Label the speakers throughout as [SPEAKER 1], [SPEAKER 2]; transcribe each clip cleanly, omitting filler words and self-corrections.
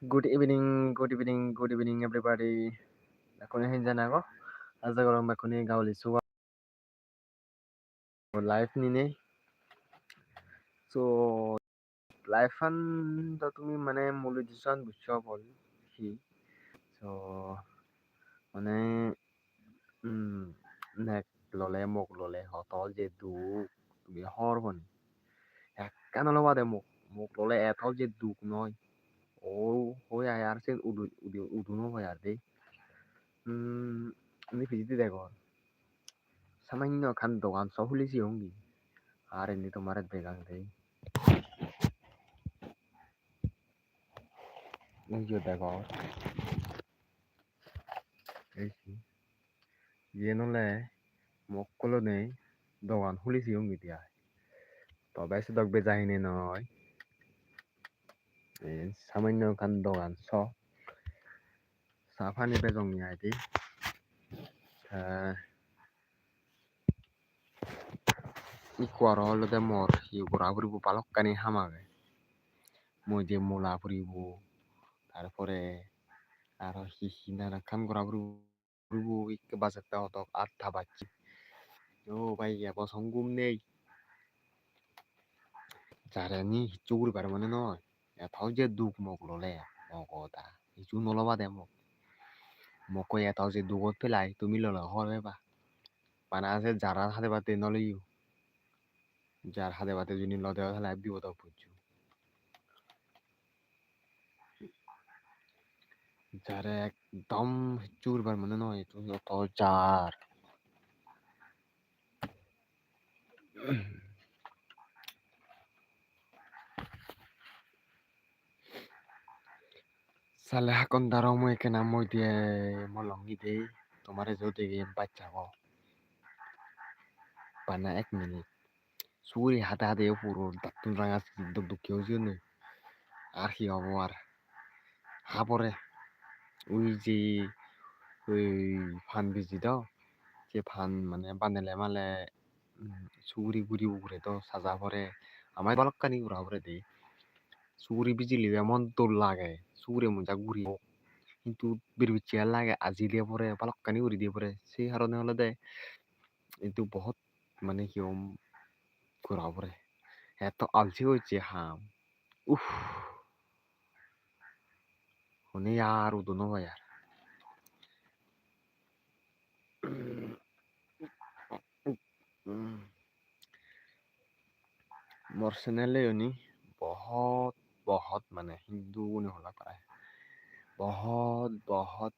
[SPEAKER 1] Good evening, everybody. Ako na hinja na ako. Asa ko lang bakuni gauli suwa live ni ne. So live fan to tumi mane mobilization busho bol hi. So mane nek lole mok lole hotol je du tumi hor bon. Ekkan lo wade mok lole etol je du noi. Oh ya yar sen udu no yar de. Ni fiji দেখো সামান্য খান দোকান সব খুলেছি হঙ্গি আর এমনি তোমার বেগাং দেই দেখো এই ইয়ে নলে মক্কলো নেই দোকান খুলেছি হঙ্গি দিয়া তবে সে দক বেজাহিনে নয় সামান্য খান দোকান সাফানি বেজংনি আইদি ইকুয়ার হলো দে মর ইউগুরা ফুরিবো পালক্কানি হামাগে মই যে মোলা ফুরিবো তারপরে আরো হিহি নানা খান করা ফুরিবো ইকে বাজাতে হতো আটটা বাজছি ও ভাই এবার সংগুম নেই 자련이 이쪽으로 가려면은 타오제 누구 먹으러래 먹어다 이쪽 놀러봐 대 먹고 야 타오제 누구 pelai তুমি ললা হবে বা পানাসে যারা হাতে বাতে নলিও যার হাতে বাতে যদি লদে হলে বিপদ পুজু যারা একদম চুরবার মানে নয় তুমি অত যার সালে হাকন দারো মই কেনা মই দিয়ে মলঙ্গি দে তোমারে যদি বাচ্চা গো পানা 1 মিনিট সুরি হাতে হাতে পুরো দাঁতুন রাঙা দুঃখ হয়েছে আর কি হবো আর হাবরে ওই যে ওই ফান বিজি তো যে ফান মানে বানালে মালে সুগুরি গুরি উগরে তো সাজা পরে আমার বালকানি উড়া পরে দেই সুগুরি বিজিলি এমন তোর লাগে সুগুরি মজা গুরি কিন্তু বিরবিচিয়া লাগে আজি দিয়ে পরে বালকানি উড়ি দিয়ে পরে সেই কারণে হলে দে কিন্তু বহুত মানে কি ঘোরা পরে এত আলসি হয়েছে হাম উফ হনে আর উদনো ভাই আর मर्सनल नहीं बहुत बहुत माने हिंदू नहीं होला पाए बहुत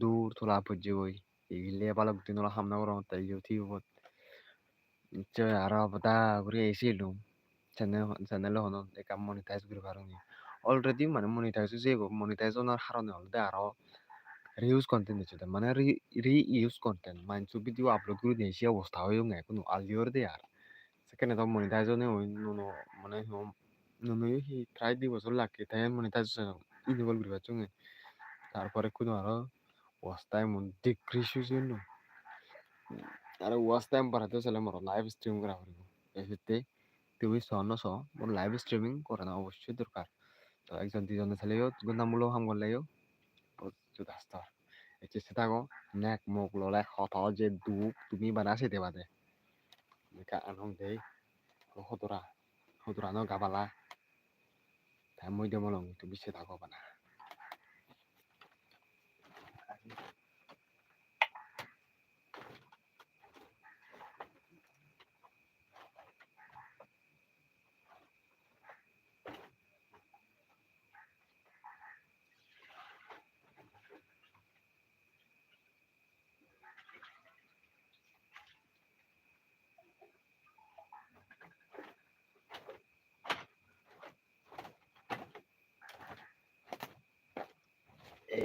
[SPEAKER 1] दूर थोड़ा पुजे हुई इगले बालक दिन वाला हमना करो तैयो थी वो च आरा पता गुरे ऐसे लूं चैनल होनो एक मोनेटाइज गुरे बारोनी already माने मोनेटाइज से को मोनेटाइज होना हारोने हल दे आरो reuse content দিচ্ছে মানে reuse content মাইনসু ভিডিও আপলোড করে দিয়েছি অবস্থা হয়ে গেছে কোনো আলিওর দে আর সেখানে তো মনিটাইজনে ওই নুনো মানে নুনো হি প্রায় 2 বছর লাগে তাই মনিটাইজেশন ইনেবল করিবার জন্য তারপরে কোনো আরো ওয়াচ টাইম ডিক্রিজ হয়েছে নো আর ওয়াচ টাইম বাড়াতে চলে মোর লাইভ স্ট্রিম করা হইব এতে তুমি সনস মোর লাইভ স্ট্রিমিং করা না অবশ্যই দরকার তো একজন দুজনে ছেলেও গুণামূলক হাম করলেও যুদাস্তর এতে সেটাগো নেক মোক ললে হত যে দু তুমি বানাসে দেবাদে মেকা আনং দেই হদরা no gabala ta moi de molong tu bise ta ko bana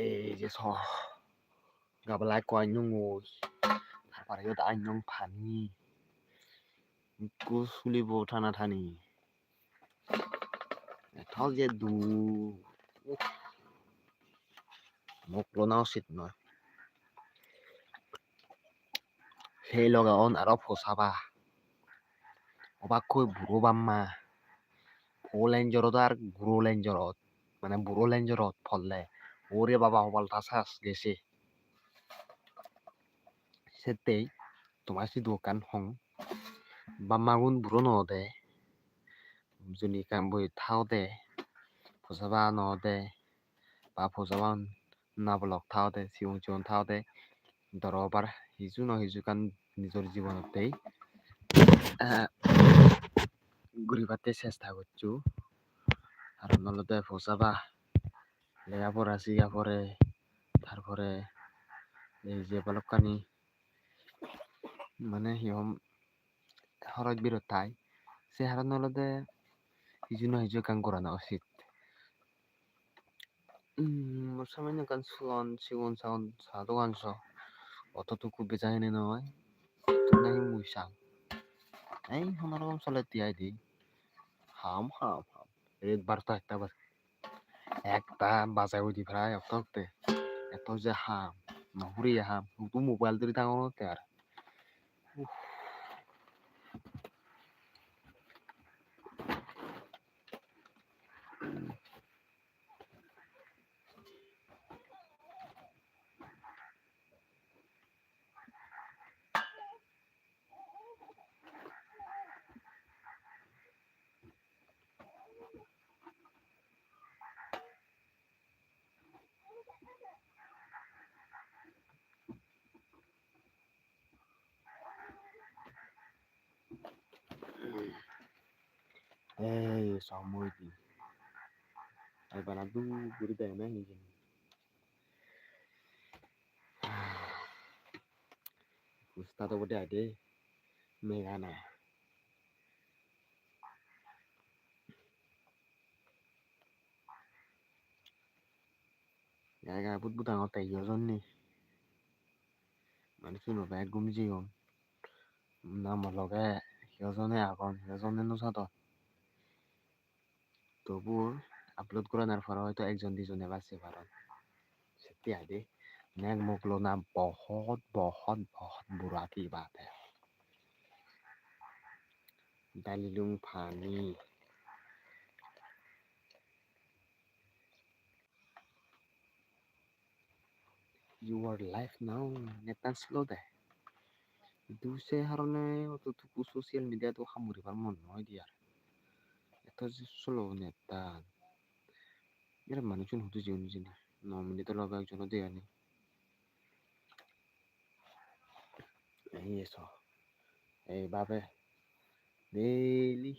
[SPEAKER 1] এই যে স gabala ko anyong o তারপরে তো anyong পানি को सुलिबो ঠানা ঠানি এটাও যে দু মোক লনাও উচিত নয় সেই লগা অন আৰু ফচাবা অবাক কৈ বুঢ়ো বাম্মা ফ'ৰ লাইন জৰত আৰু গুৰু লাইন জৰত মানে বুড়ো লেঞ্জৰত ফললে ওরে বাবা হবালটা চাস গেছে setei তোমার si dukan hong bamagun buro no de juni kan boi thao de phosaba no de ba phosaban na blok thao de siung chon thao de দরবার হিজু ন হিজু কান নিজের জীবনতেই ঘুরিবাতে চেষ্টা করছু আর নলতে ফসাবা লেখাপড়া শিখা পরে তারপরে এই যে বলকানি মানে হিম হরজ বিরত থাই সে হার নলতে হিজু ন হিজু কান করানো উচিত সামান্য কান সুন সিগুন সাউন সাধু কানস অতটুকু বেচাইনে নয় তুই মুইসাং এই হনারকম চলে তিয়াই দি হাম হাম হাম রেড বার্তা একটা বাজাই উঠি প্রায় অততে এত যে হাম নহরি হাম তু মোবাইল ধরে ডাঙরতে আর এই সময় দি এবার দু করে দেয় না নিজে কুস্তা তো বটে আগে মেঘানা জায়গা বুট ডাঙৰ তাইজন নি মানে শুনো বেগ গুমি জিগম নাম লগে সিজনে আগন সিজনে নোচাত তবুও আপলোড করানোর পর হয়তো একজন দুজনে বাঁচে পারেন সত্যি আগে नेक मोकलो ना बहुत बहुत बहुत बुरा की बात है डालिलुंग Fani your life now netan slow deh দুসে হারনে অতটুকু সোশ্যাল মিডিয়া তো হামুরিবার মন নয় দিয়ার এত যে স্লো নেতান এরা মানুষজন হতে জীবন জিনি 9 মিনিট লবে একজন দেয়ানি এই এসো এইভাবে ডেইলি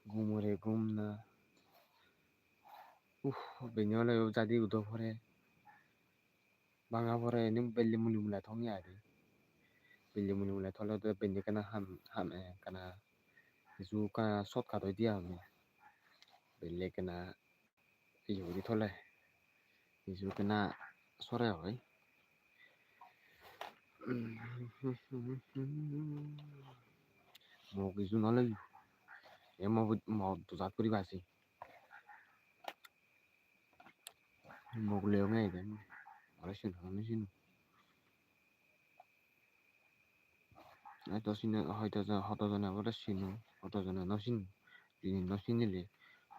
[SPEAKER 1] ঘুমরে ঘুম না উফ বেঞ্জলে যদি উদো পরে ভাঙা পরে নিম বেল্লি মুলি মুলা থঙি আদি বেল্লি মুলি মুলা থলে তো বেঞ্জে কানা হাম কানা জু কানা শর্ট কাট হই দিয়া আমি বেল্লি কানা ইউরি থলে জু কানা সরে হয় mau cái nó lên em mau tụt giặc đi bà gì mau liều ngay đấy nó xin tôi xin hỏi tôi giờ nào đó xin tôi giờ nào nó xin thì nó xin đi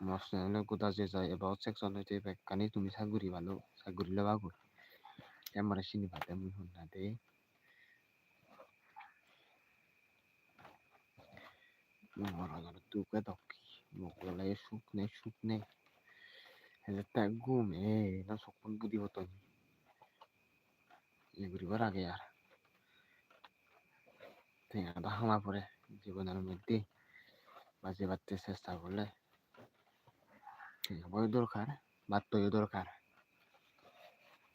[SPEAKER 1] mà sẽ là cô ta sẽ giải about sex on the back cái này tụi saguri là bao em mà xin đi bà em hôm nay đấy mà là tụ cái đọc một cái sụp này hay là tại gum nó sụp con budi vào tuần এগুলি করার আগে আর ঠেঙাটা হামা পড়ে জীবনের মধ্যে বাঁচে বাঁচতে চেষ্টা করলে ঠেঙাবই দরকার বাঁচতেও দরকার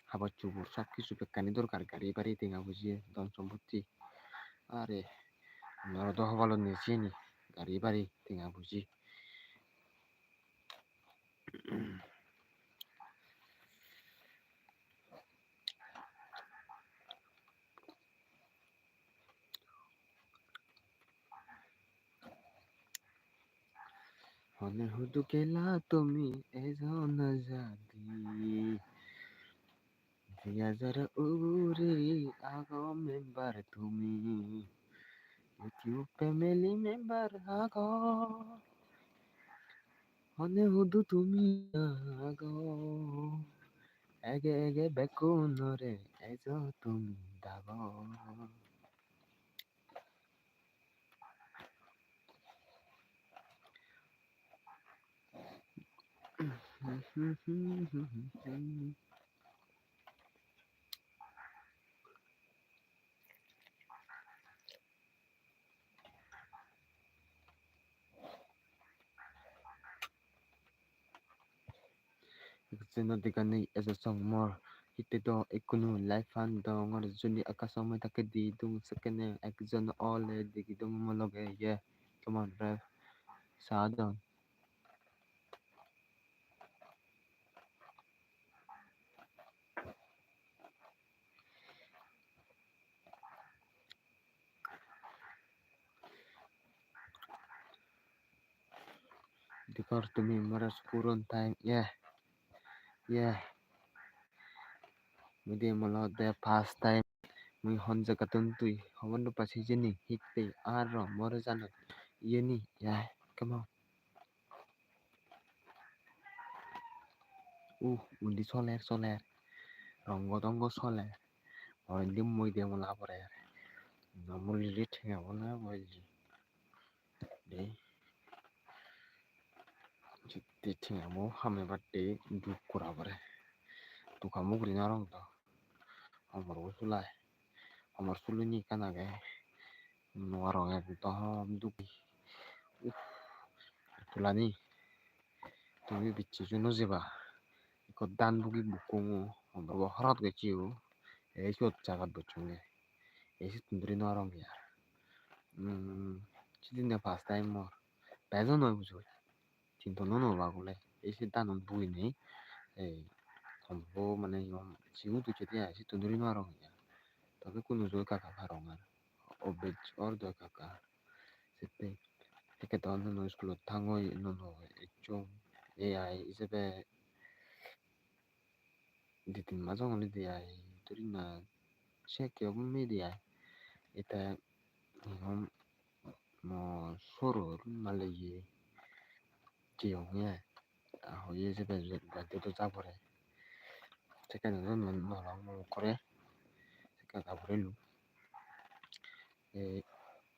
[SPEAKER 1] খাবার চুপুর সব কিছু পেকানি দরকার গাড়ি বাড়ি ঠেঙা বুঝিয়ে ধন সম্পত্তি আরে আমরা তো হবালো নিয়েছি নি গাড়ি বাড়ি ঠেঙা বুঝি মনে হতো কেলা তুমি এজন জাতি হাজার উরে আগো মেম্বার তুমি ইউটিউব ফ্যামিলি মেম্বার আগো অনেহদু তুমি আগো এগে এগে বেকুনরে এজ তুমি দাগ Senodikani as a song more hitido ekunu life and dong or juni akasama takedi dung sakene exon all digidum mologe yeah come on ref sadon dikar to me maras kurun time yeah mudi molo de past time mui honja katun tui homan no pasi jeni hitte arro moro jano yeni yeah come on undi soler rongo dongo soler or dim moi de mola pore no muli lit ya wona boji de jitte tinga mo hame batte du kura pore tu kamu guri narong to amar usulai amar suluni kanage no arong ya to du tulani tumi bichi juno jeba ko dan bugi bukungu amar bo harat ge chiu e shot jagat bochunge e si tundri no arong ya chidin past time mo bezo no bujo tinto no no bagule e si danon buini e tombo mane yom chiu tu chetia si tundri no arong ya tapi kuno zo kaka parongan obej ordo kaka sete eke to no school tangoi no echom AI isebe ditin mazong ni dia turina sheke obmi dia ita yom mo soro malaye jiongye ho yesebe gade to zabore seke no no mo kore seke zabore lu e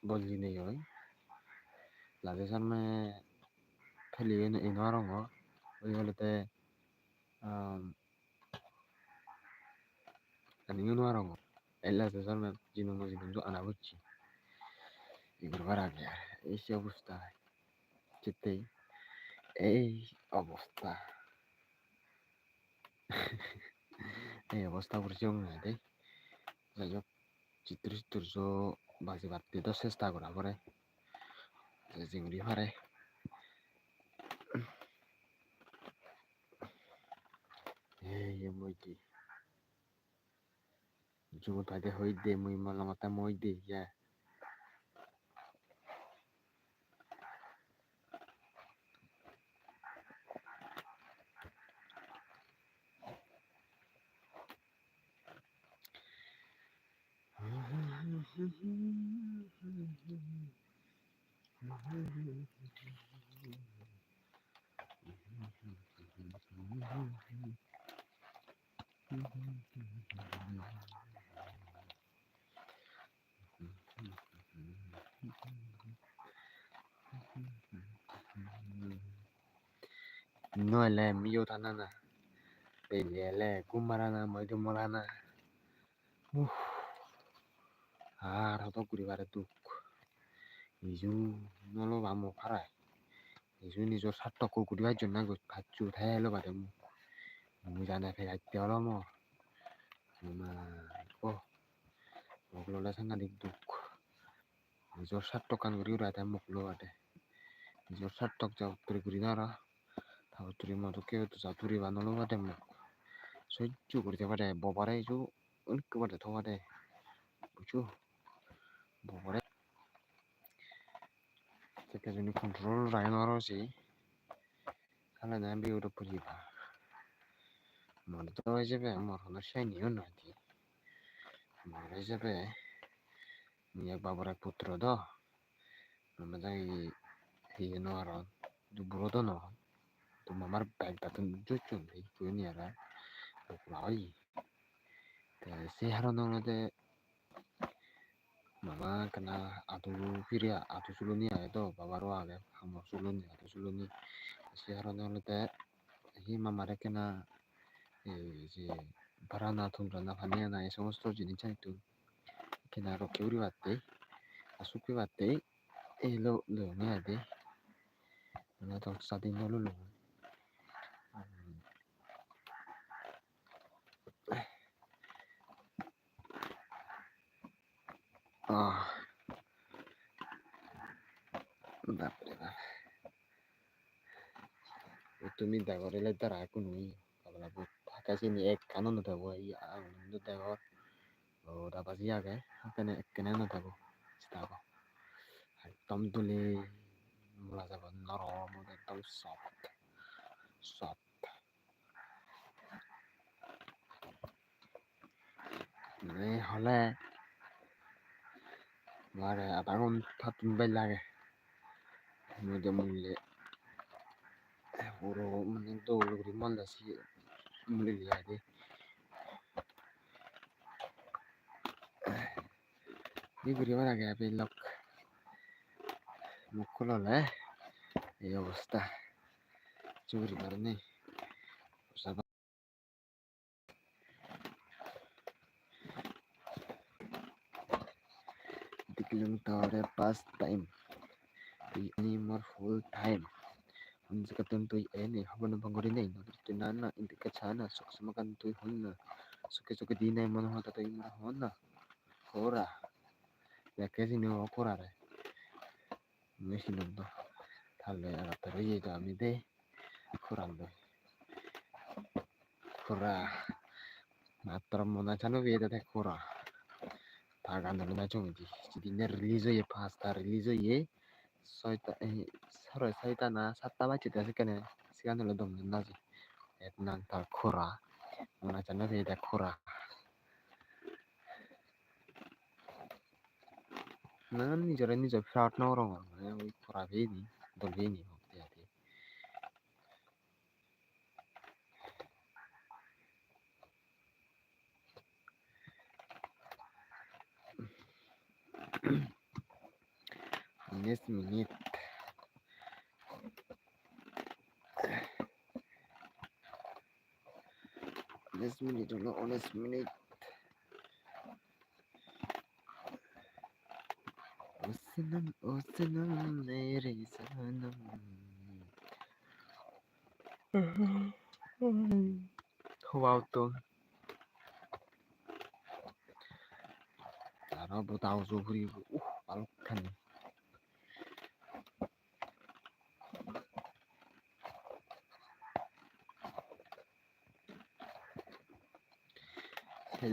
[SPEAKER 1] bolli ne yoy la de sarme pheli en enorango oy holete ani enorango ella de sarme jinongo anabuchi igor barage ese অবস্থা যেতে এই অবস্থা এই অবস্থা পড়ছে দে যাই হোক চিত্র বাজি বাড়তে তো চেষ্টা করা পরে জিংড়ি পারে এই মই কি জুমত পাইতে হই দে মই মালামাতা মই দে ইয়া no le mio tanana pele kumarana moi de molana আর হতো ঘুরিবারে দুখ নিজু নলো বামো ফারায় নিজু নিজৰ স্বাৰ্থকো ঘূৰিবার জন্য ভাতটো উঠাই আহিলো বাদে মই জানে ফেৰ আইতে হলো মোৰ মোক ল'লে সাংঘাতিক দুখ নিজৰ স্বাৰ্থ কান কৰি উৰাই মোক লো বাদে নিজৰ স্বাৰ্থক যাওক তুৰি ঘূৰি নাৰা তারপর তুরি মতো কেউ তো যা তুরি বানালো বাদে মোক সহ্য করতে পারে ববারে এই অনেক বাদে তো বাদে বুঝছো ববারে থেকে যদি কন্ট্রোল রায়ন আরো সি তাহলে না বিউটা পুজিবা মনে তো হয়ে যাবে আমার হলো সেই নিও না কি মনে হয়ে যাবে এক বাবার এক পুত্র তো আমরা যাই হিয়ে নো আর বুড়ো তো ন 또 mamar bag 같은 조건데 조연이 알아. 그러이. 세 하루는 mama kena atu firia atu suluni itu babaru age hamo suluni atu suluni si harono te hi mama re kena si barana tumrana faniana e sosto jini chai tu kena ro keuri watte asuki watte e lo ne ade na to sadi no lo ah বাপরে বাপ তুমি দেখো রেলে তার এখন ওই কাবলা ঢাকা চিনি এক কানন থাকবো এই আনন্দ দেখো ও দাবাজি আগে এখানে কেন থাকবো থাকো একদম তুলি মোলা যাব নরম একদম সফট সফট মানে হলে মানে আধা ঘন্টা তুমি লাগে মধ্যে মূল্যে পুরো মানে দৌড়ি মন্দাসি মূল্য লিয়াতে বিক্রি করা গে আপনি লোক মুখ খুললে এই অবস্থা চুরি পারেনি dikilang tawre past time tuy ani more full time unsa katong tuy ani habon bangori nay no tinana inti kachana sok samakan tuy hunna suke suke dinay man hota tuy man honna ora ya kesi no okora re mesinondo talle ara teriye jamide kurando kura matra mona chano veda te kura tagando na chungji sidine release ye pasta release ye soita saro soita na satta bache te sikane sikane lo dom naji etnan ta kura mona chano veda kura nan nijo frat no rong oi kura vedi dol veni hokte ati next minute no honest minute osanam nere sanam wow to taro botao zo fri balkan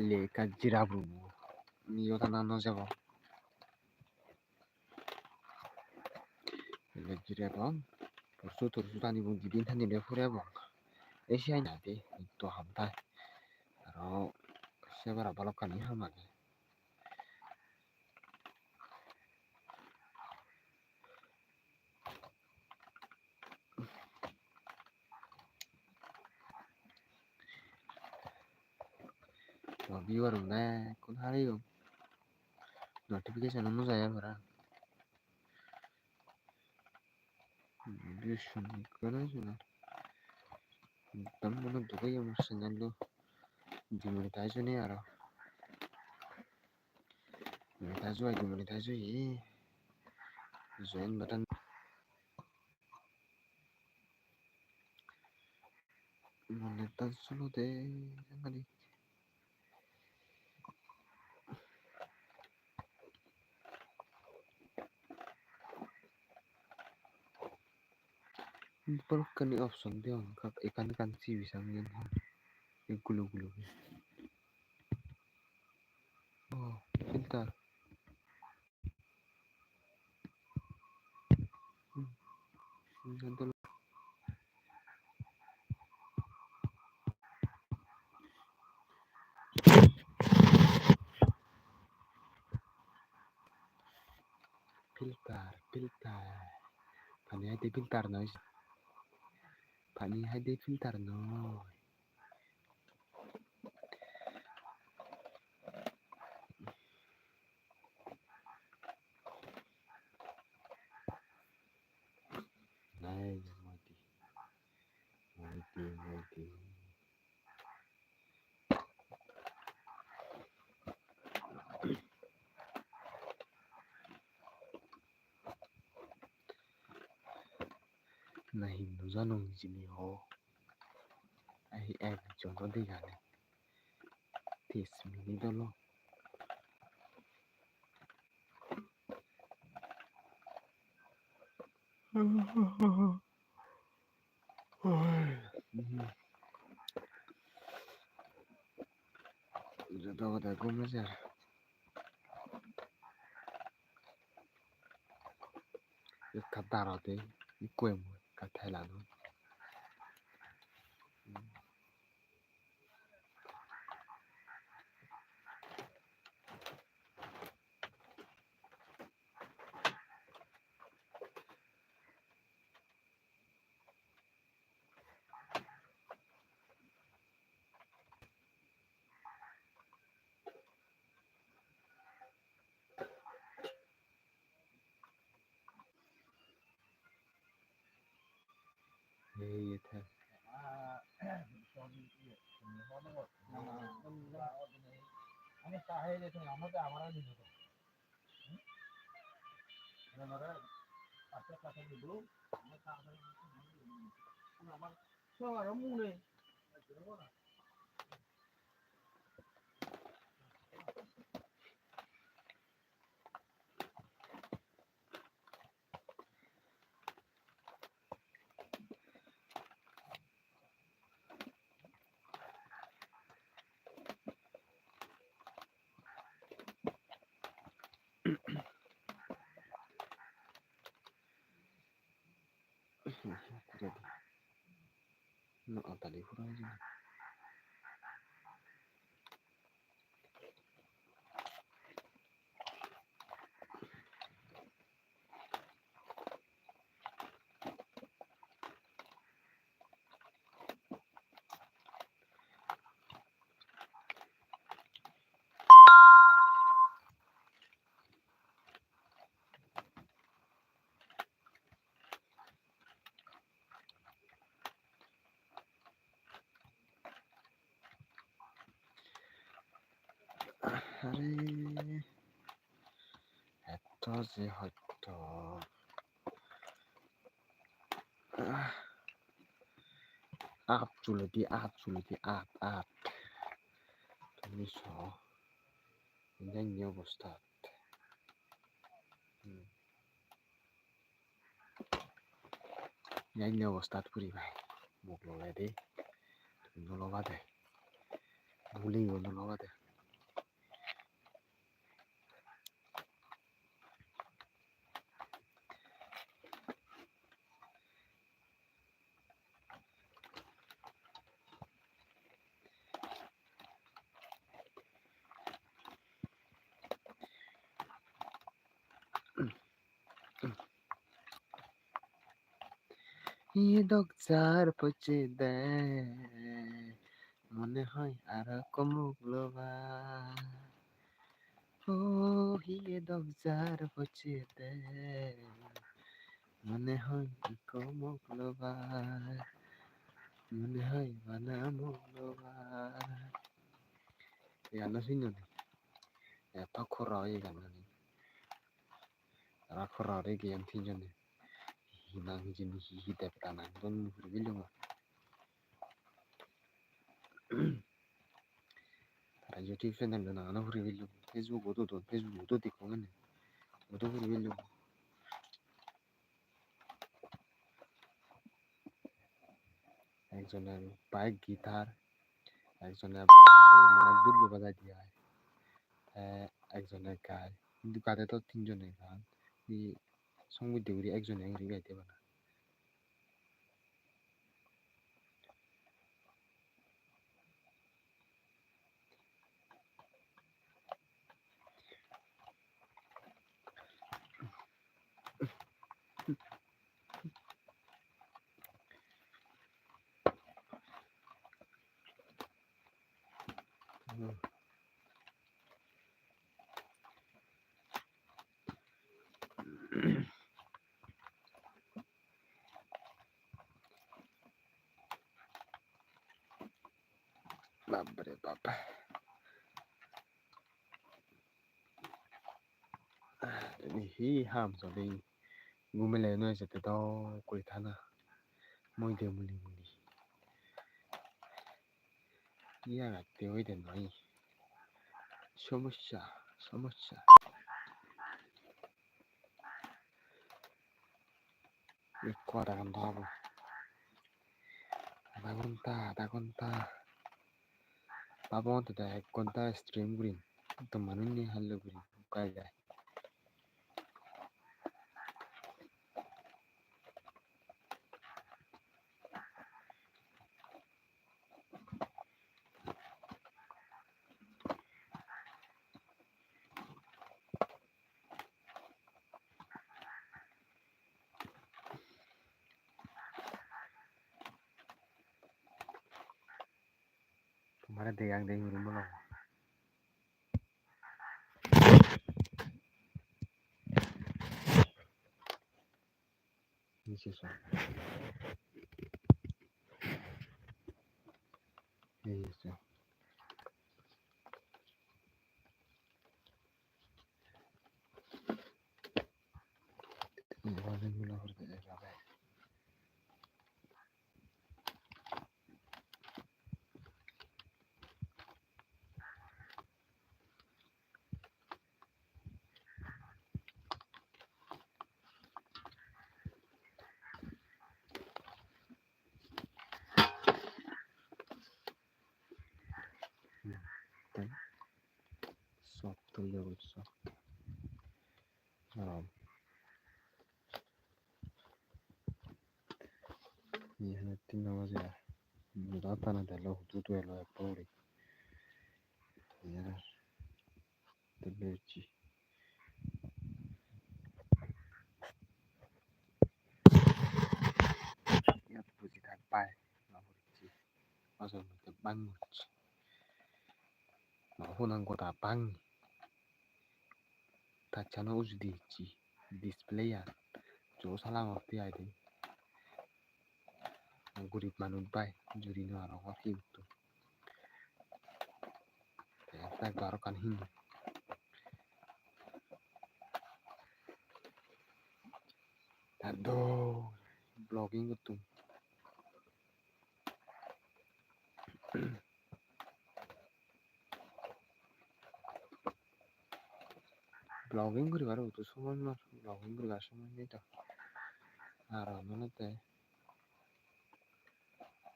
[SPEAKER 1] le kajirabu ni yota nano jabo le jirebo torsu tani bu gidin tani le furebo esia nade to hamta aro sebara balokani hamage to viewer na kun hariyo notification no saya bara vision kana juna tam mana duga ya musanalo demonetize ne aro monetize ye join button monetize solo de ngadi पर कनी option दे उनका एकान कान सी विषय में एक गुलू गुलू oh filter jantul filter filter kani ate filter noise পানী হাইডে filter নয়। নাই মইটি নাহি নুজানো যিনি হ আহি একজন দেখানে 30 মিনিট হলো। যত কথা কমেছে কাতারতে কুয়েম কাথাইলানো এই এটা no tadi kurang aja আরে এত যে হয়তো আপ চুলতি আপ তুমি সহ জানি অবস্থা জানি অবস্থা পুরি ভাই মোক লগাই দে তুমি নলবা দে ভুলিও নলবা দে ইদক যার পচে দেয় মনে হয় আর কমুক লোবা ও ইদক যার পচে দেয় মনে হয় কমুক লোবা মনে হয় বানামুক লোবা এই গানটা শুনো নি এত খরা এই গানটা নি তারা খরা রে গেম তিনজনে hinang hijin hihi tep tanang don hurbilyo mo তারা ইউটিউব চ্যানেল না না হurbilyo ফেসবুক ওতো দেখো মানে ওতো hurbilyo একজনের বাইক গিটার একজনের মানে দুল্লু বাজায় দিয়া একজনের গায় কিন্তু গাতে তো তিনজনের গান এই সঙ্গীত দেউরি একজনে গাইতে পারে Bare baba. Ni hi ham so đi gumele no se te to kuritana. Muy de muli muli. Ya ga te oi de noi. Somosha, somosha. Ni kwara gandabo. Da gonta. Babon te gonta stream green. To manuni hallo green. Kai dai. Mara de yang de rumbo lo. Ni se so. Ni se. Ni va de mula horde de baba. Then soft to level soft. Ni hana tinna was ya. Mudata na de lo tutu elo e pori. Ya de bechi. Ya puji ta pai. Na hori. Aso te bang. Na honan ko ta bang. Ta chano us di chi. Display ya. Jo salang of ti ai de. Gurip manut pai. Juri no aro wa fi tu. Ta garo kan hin. Ta do blogging tu. Blogging kuri baru tu semua no. Blogging kuri baru semua ni tu. Aro mana te.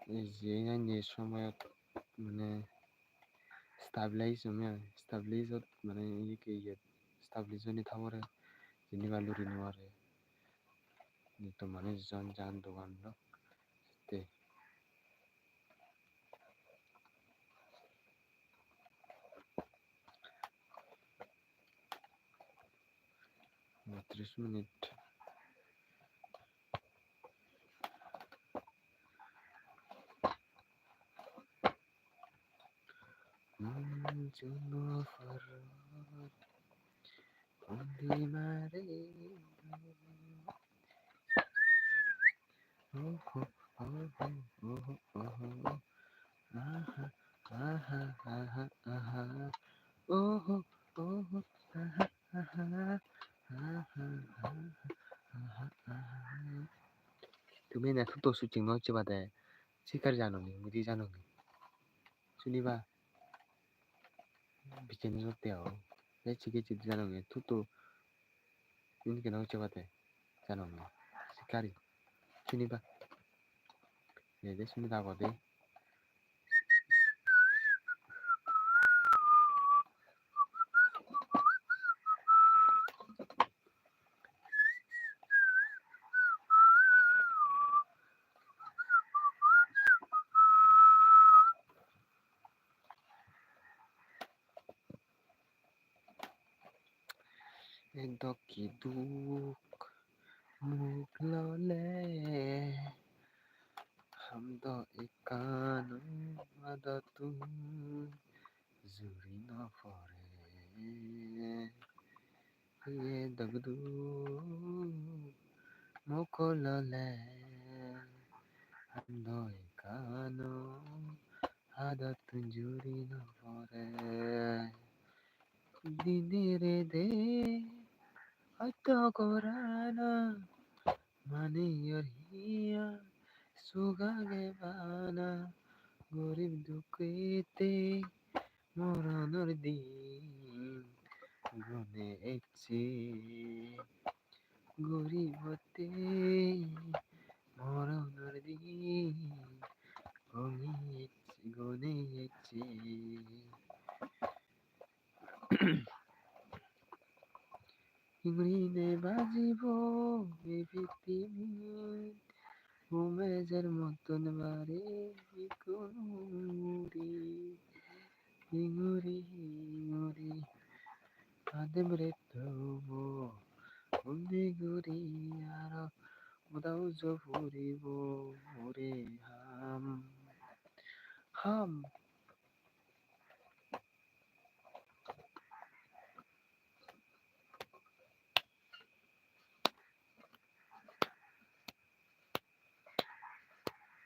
[SPEAKER 1] Izinnya ni semua mana stabilize semua. Stabilize mana ini ke ye. Stabilize ni thamore. Ini balu rinuare. Ni to mana jan dogan lo. Te. No 30 menit. Jono farad. Undi mare. Oh oh oh oh oh oh. Aha aha aha aha. Oh oh oh aha aha. Aha aha aha. तुम्हें ना तो switching no coba deh. Sikar jano nih, mudi jano nih. Suni ba, bikin sote ao. Deh cike cite jano nih. Tuh ini kena coba deh. Jano nih. Sikari. Suni ba. Ya deh suni tak deh. Endok kiduk muglole. Hamdo ikan ada tu zuri no fore. Ye dagdu mukolole. Hamdo ikan আদত জুড়ি না পরে দিনের দে হয়তো করানা মানে হিয়া সুগাগে বানা গরিব দুঃখেতে মরণর দিন গুনে এসেছে গরিবতে মরণর দিন গুনে এসেছে ইংরিনে বাজিব এই পৃথিবী উমেজের মতন বারে ইগুরি ইগুরি ইগুরি কাদেম রে তবু গুরি আর উদাও জফুরিব ওরে হাম হাম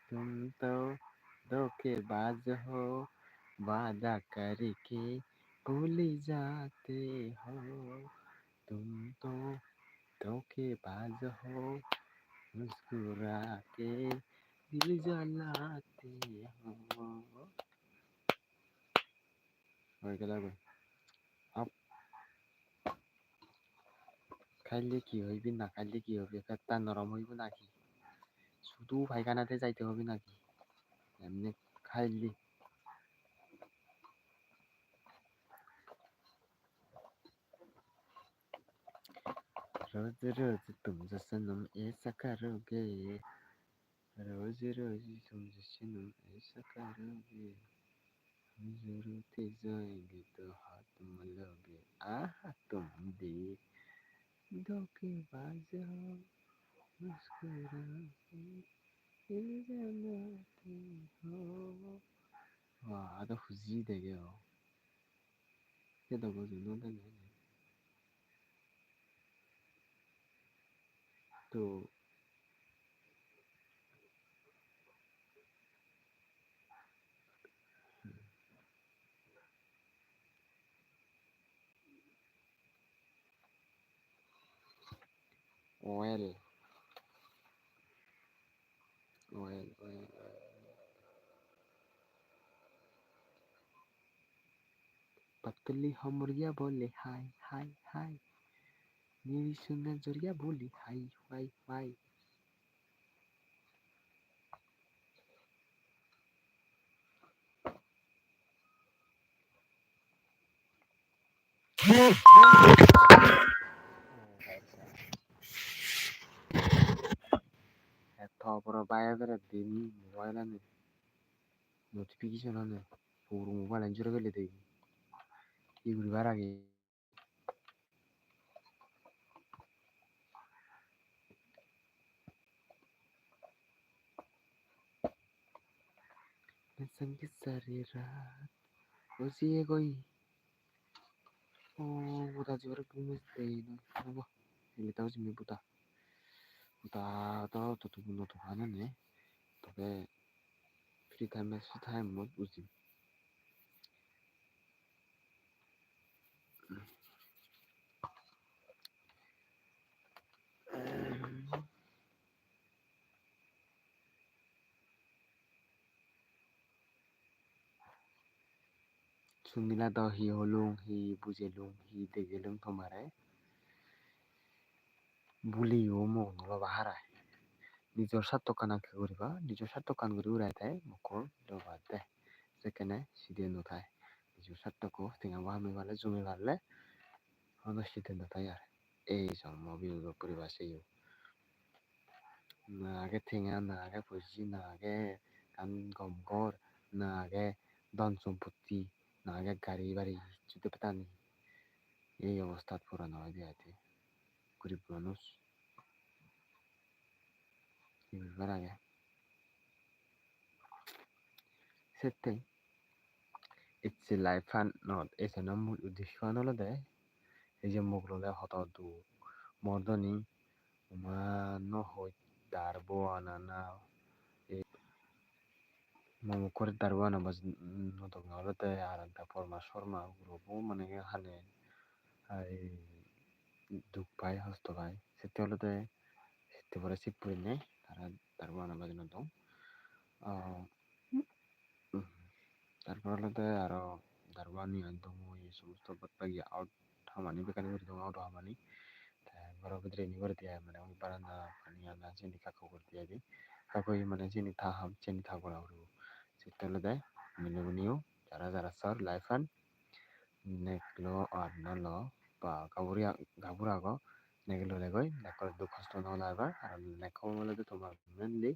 [SPEAKER 1] तुम तो धोखेबाज हो वादा करके भूल जाते हो तुम तो धोखेबाज हो मुस्कुरा के दिल जलाते हो হয়ে গেল গো আপ খাইলে কি হইবি না খাইলে কি হবে পেটটা নরম হইব নাকি শুধু পায়খানাতে যাইতে হবে নাকি এমনি খাইলি रोज रोज तुम जो सनम ऐसा करोगे रोज रोज तुम जो सनम ऐसा करोगे हम जरूरत जाएंगे तो हाथ मलोगे आह तुम भी धोखेबाज हो मुस्कुरा के दिल जलाते हो 와 아다 후지 되게요 게다가 눈은 또 오엘 오엘 पतली हमरिया बोले हाय हाय हाय मेरी सुंदर जोरिया बोली हाय हाय हाय 더불어 봐야 되는 모바일 안에 노티피케이션 안에 보고 모바일 안 줄어들래 되기 이 우리 바라기 संगीत शरीरा उसी कोई ओ buta jibar pumes dei no ano ele tahu sih buta buta atau tutup nutup kanan ya tapi free time mod usim Sumila to hi holung hi bujelung hi degelung tomare বুলি ওমো নলা বাহারায় নিজের স্বার্থ কানাকে করিবা নিজের স্বার্থ কান করি উড়াই দেয় মকর লবা দে সেখানে সিদ্ধে নথায় নিজের স্বার্থকে টিঙা বাহামি পারলে জমি পারলে হন সিদ্ধে নথায় আর এই জন্ম বিয়োগ পরিবার সেই না আগে টিঙা না আগে পুঁজি না আগে কান গমগর না আগে ধন সম্পত্তি না আগে গাড়ি বাড়ি যদি পেতানি এই অবস্থাত পুরানো হয় দিয়াতে গরিব মানুষ এবার আগে সেটাই It's a life and not it's a mul uddishwan olode এই যে মুগললে হতদু মর্দনি মা ন হই দারবো আনানা Mamukuri Darwana was no technology aranta forma shorma grupo mane hale ai dukpai hostobai setiolode setibore sipurine tara Darwana bajno dong তারপরে আরো দারবানি একদম ওই সমস্ত বাদবাকি আউট হামানি বেকানি করে দong আউট হামানি ঘর ভিতরে নি করে দিয়া মানে ওই বারান্দা পানি আনা চিনি কাকু করে দিয়া দি কাকু মানে চিনি থাহাম চিনি থাকবো না সেটা দেয় মিলুনিও যারা যারা সর লাইফান neklo আর নলো বা গাবুরাগো নেগলো লেগই নেকর দুঃখষ্ট নলা এবার আর নেকো বলে তোমার মেনলি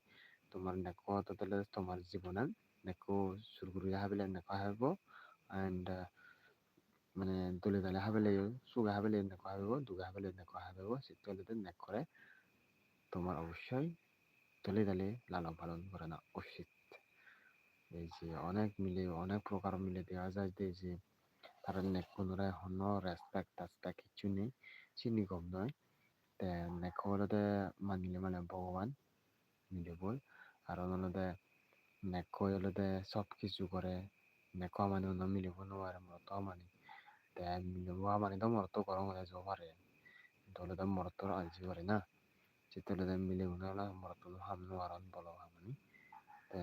[SPEAKER 1] তোমার নেকো ততলে তোমার জীবনান নেকো সুরগুরু হাবিলে নেকো হাবো এন্ড মানে দলে দলে হাবিলে সুগা হাবিলে নেকো হাবো দুগা হাবিলে নেকো হাবো সেতলে নেক করে তোমার অবশ্যই দলে দলে লালন পালন করে না উচিত এই যে অনেক মিলে অনেক প্রকার মিলে দেওয়া যায় যে তারা নেকোনরাই হন রেসপেক্ট টেসপেক্ট কিছু নেই চিনি কম নয় তে নেকো হলতে মানিলে মানে ভগবান মিলে বল আর হলতে নেকো হলতে সব কিছু করে নেকো মানে অন্য মিলিব নোয়ারে মরত মানি তে মিলিব মানে তো মরত গরম হয়ে যাব পারে দলে তো মরত আলজি করে না যেতলে মিলিব না মরত হাম নোয়ারন বলো মানে তে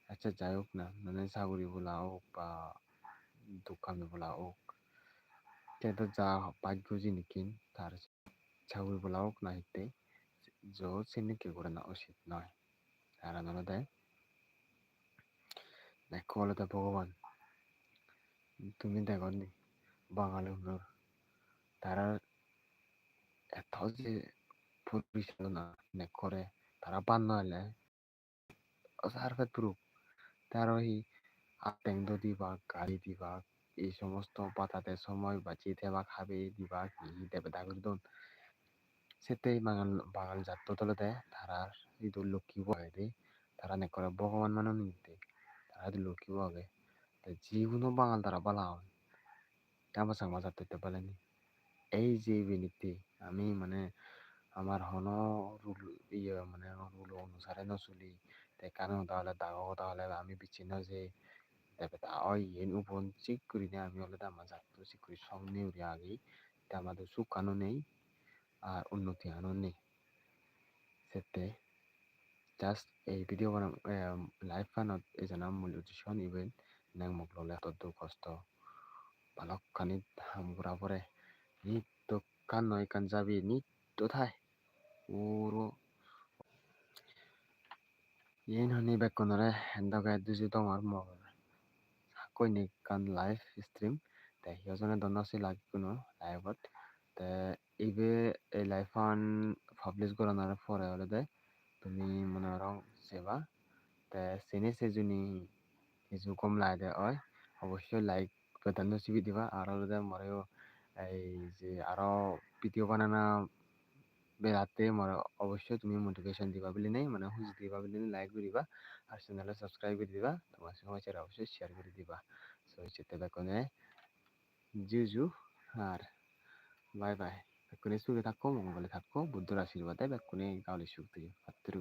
[SPEAKER 1] আচ্ছা যাই হোক না মানে চাকরি বলা হোক বা দোকানে বলা হোক তেতো যা ভাগ্য জিনিকিন তার চাকরি বলা হোক না হিতে চিনিকে করে না উচিত নয় কারণ হলতে দেখো হলতে ভগবান তুমি দেখো নি বাঙালি হুনর তারা এত যে পরিচালনা করে তারা বান্ন হলে সারফেট প্রুফ তারা হি আতেঙ্গ দিবাক গাড়ি দিবাক এই সমস্ত পাতাতে সময় বাঁচিয়ে দেবা খাবে দিবাক ই দেবে দাগুর সেটাই বাঙাল জাত তলতে তারা ಇದು লক্ষ্মী বগে তারা নে করে ভগবান মানে নিতে তারা লক্ষ্মী বগে যিকোনো বাঙাল তারা বালা হয় আমার সাংমা জাততে পারেনি এই যে বিনীতি আমি মানে আমার হন রুল ইয়ে মানে রুল অনুসারে নচলি কারণ তাহলে আমি বিচ্ছিন্ন যে দেবে ওই উপন চিক করি না আমি হলে আমার জাত চিক করি সঙ্গে উড়ে আগে আমাদের সুখ আনো নেই আর উন্নতি আনো নেই সেতে জাস্ট এই ভিডিও লাইভ ফানত এই জানা মূল উদ্দেশ্য ইভেন নং মকললে তদ্দ কষ্ট balokani hamgura pore nitto kan noi kan jabi nitto thai uro yen hani bekkonore endoge duji tomar mor koinik kan live stream te hiyojone donno si lagguno liveot te ibe এই লাইফান publish করানোর পরে হলে তুমি মনে করো সেবা তে সিনে সেজুনি কিছু কম লাগে হয় অবশ্যই লাইক প্রাধান্য সিবি দিবা আর হলে মরেও এই যে আরো ভিডিও বানানো বেড়াতে মরে অবশ্যই তুমি মোটিভেশন দিবা বলে নেই মানে হুজ দিবা বলে লাইক দিবা আর চ্যানেলে সাবস্ক্রাইব করে দিবা তোমার সমাজে অবশ্যই শেয়ার করে দিবা সো সেটা বেকনে জুজু আর বাই বাই বেকনে সুখে থাকো মঙ্গলে থাকো বুদ্ধর আশীর্বাদে বেকনে গাওলি সুখ দিও হাত্তর